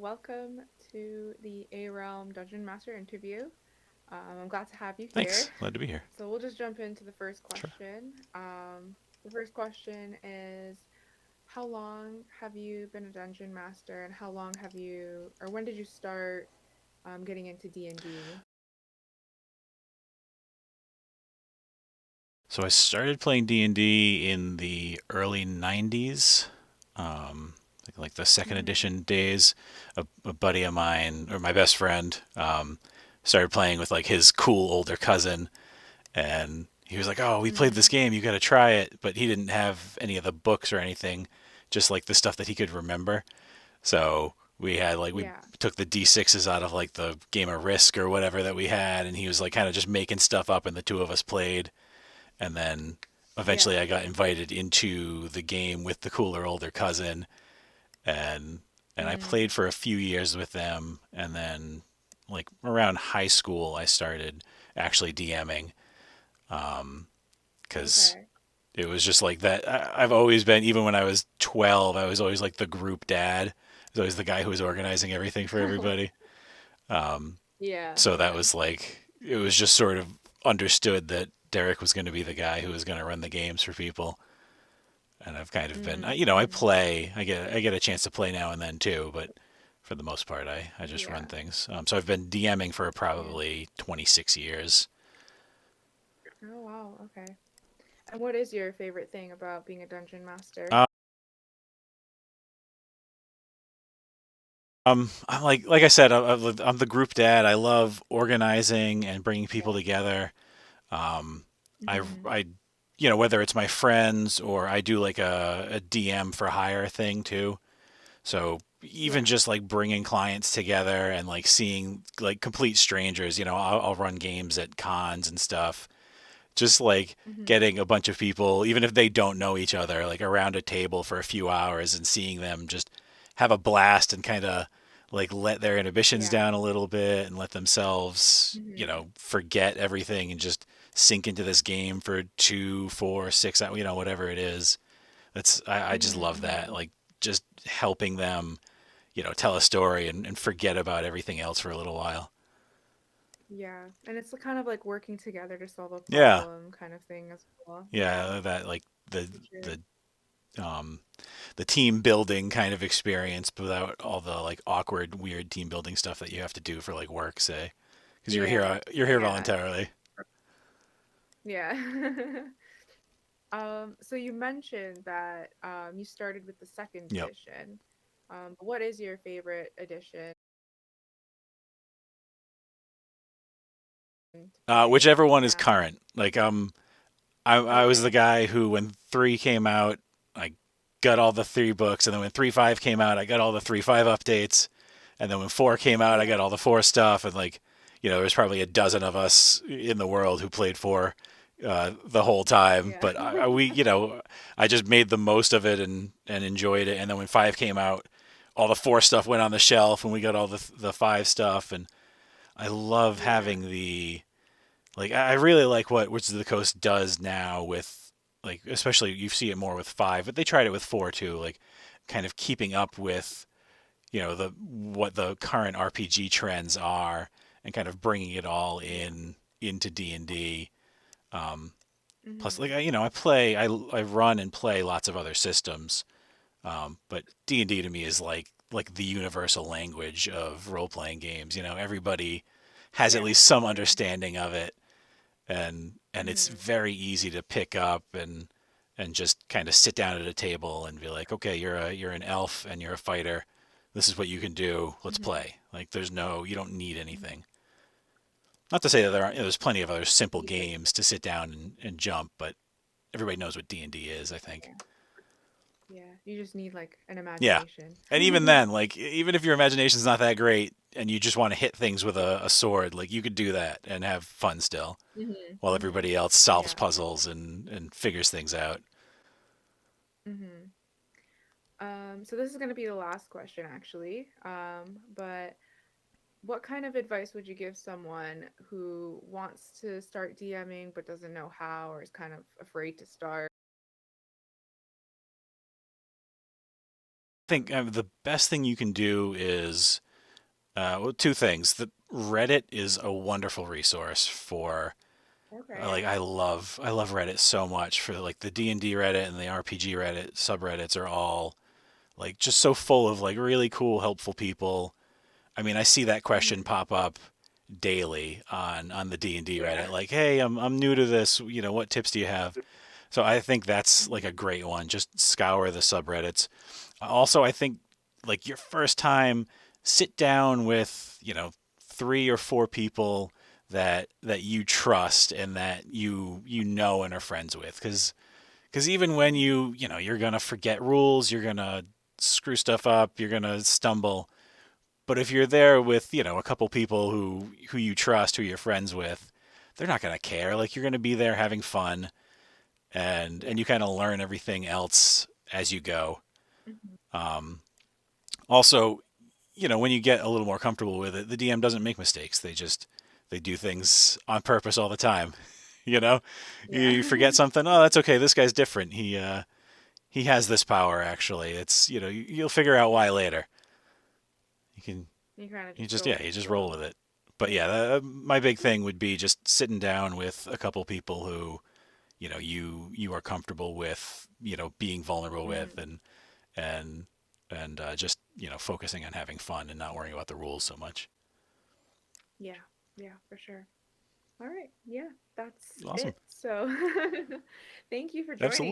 welcome to the ARealm Dungeon Master interview. I'm glad to have you here. Thanks. Glad to be here. So we'll just jump into the first Sure. question. The first question is, how long have you been a Dungeon Master, and how long have you, or when did you start getting into D&D? So I started playing D&D in the early 90s, um, like the second Mm-hmm. edition days. A buddy of mine, or my best friend, started playing with like his cool older cousin, and he was like, "Oh, we played this Mm-hmm. game. You got to try it." But he didn't have any of the books or anything, just like the stuff that he could remember. So we Yeah. took the D6s out of like the game of Risk or whatever that we had, and he was like kind of just making stuff up, and the two of us played. And then eventually Yeah. I got invited into the game with the cooler older cousin, and I Mm. played for a few years with them, and then like around high school I started actually DMing, because Okay. it was just like that. I've always been, even when I was 12, I was always like the group dad. I was always the guy who was organizing everything for everybody. Yeah. So that Yeah. was like, it was just sort of understood that Derek was going to be the guy who was going to run the games for people. And I've kind of been, Mm-hmm. I Mm-hmm. play, I get a chance to play now and then too, but for the most part, I just run Yeah. things. So I've been DMing for Yeah. probably 26 years. Oh wow. Okay. And what is your favorite thing about being a Dungeon Master? I'm like I said, I'm the group dad. I love organizing and bringing people together. Um, Mm-hmm. I, whether it's my friends or I do like a DM for hire thing too. So even Yeah. just like bringing clients together and like seeing like complete strangers, I'll run games at cons and stuff. Just like Mm-hmm. getting a bunch of people, even if they don't know each other, like around a table for a few hours and seeing them just have a blast and kind of like let their inhibitions Yeah. down a little bit and let themselves, Mm-hmm. forget everything and just sink into this game for 2, 4, 6 hours, whatever it is. I just Mm-hmm. love that. Mm-hmm. Like just helping them, tell a story and forget about everything else for a little while. Yeah. And it's kind of like working together to solve a Yeah. problem kind of thing as well. Yeah. Yeah. That like the, For sure. the, um, the team building kind of experience without all the like awkward, weird team building stuff that you have to do for like work, say, because Yeah. you're here Yeah. voluntarily. Yeah. So you mentioned that you started with the second Yep. edition. What is your favorite edition to play Whichever one is now? current. Like I was the Okay. guy who when 3 came out, I got all the 3 books, and then when 3.5 came out, I got all the 3.5 updates, and then when 4 came out, I Yeah. got all the 4 stuff, and like, there's probably a dozen of us in the world who played 4 the whole time, Yeah. but I just made the most of it and enjoyed it, and then when 5 came out, all the 4 stuff went on the shelf, and we got all the 5 stuff, and I love Yeah. having the like I really like what Wizards of the Coast does now with like especially you see it more with 5, but they tried it with 4 too, like kind of keeping up with the what the current RPG trends are and kind of bringing it all Yeah. into D&D. Um, Plus, like Mm-hmm. I run and play lots of other systems, but D&D to me is like the universal language of role playing games. Everybody has at Yeah, least for some sure. understanding of it, and it's Mm-hmm. very easy to pick up and just kind of sit down at a table and be like, okay, you're an elf and you're a fighter. This is what you can do. Let's Mm-hmm. play. Like you don't need Mm-hmm. anything. Not to say that there aren't, Yeah. there's plenty of other simple Yeah. games to sit down and jump, but everybody knows what D&D is, I think. Yeah. You just need like an Yeah. imagination. And even then, like even if your imagination's not that great and you just want to hit things with a sword, like you could do that and have fun still, Mm-hmm. while Mm-hmm. everybody else solves Yeah. puzzles and figures things out. Mm-hmm. So this is going to be the last question, actually. But what kind of advice would you give someone who wants to start DMing but doesn't know how or is kind of afraid to start? think the best thing you can do is well, two things. The Reddit is a wonderful resource for Okay. like I love Reddit so much for like the D&D Reddit and the RPG Reddit subreddits are all like just so full of like really cool helpful people. I mean, I see that question Hmm. pop up daily on the D&D Yeah. Reddit like, "Hey, I'm new to this, what tips do you have?" So I think that's like a Hmm. great one. Just scour the subreddits. Also, I think like your first time, sit down with three or four people that you trust and that you know and are friends with, because even when Hmm. you're gonna forget rules, you're gonna screw stuff up, you're gonna stumble. But if you're there with a couple people who you trust, who you're friends with, they're not gonna care. Like you're gonna be there having fun, and Yeah. you kind of learn everything else as you go. Hmm. Um, Also, when you get a little more comfortable with it, the DM doesn't make mistakes. They do things on purpose all the time. You know, Yeah. you forget something. Oh, that's okay. This guy's different. He has this power. Actually, it's you'll figure out why later. You can You kind of you just just go yeah with you the just roll flow. with it. But yeah, my big thing would be just sitting down with a couple people who you are comfortable with, being vulnerable with, Hmm. and just focusing on having fun and not worrying about the rules so much. Yeah. Yeah, for sure. All right. Yeah, that's Awesome. it. So thank you for joining Absolutely.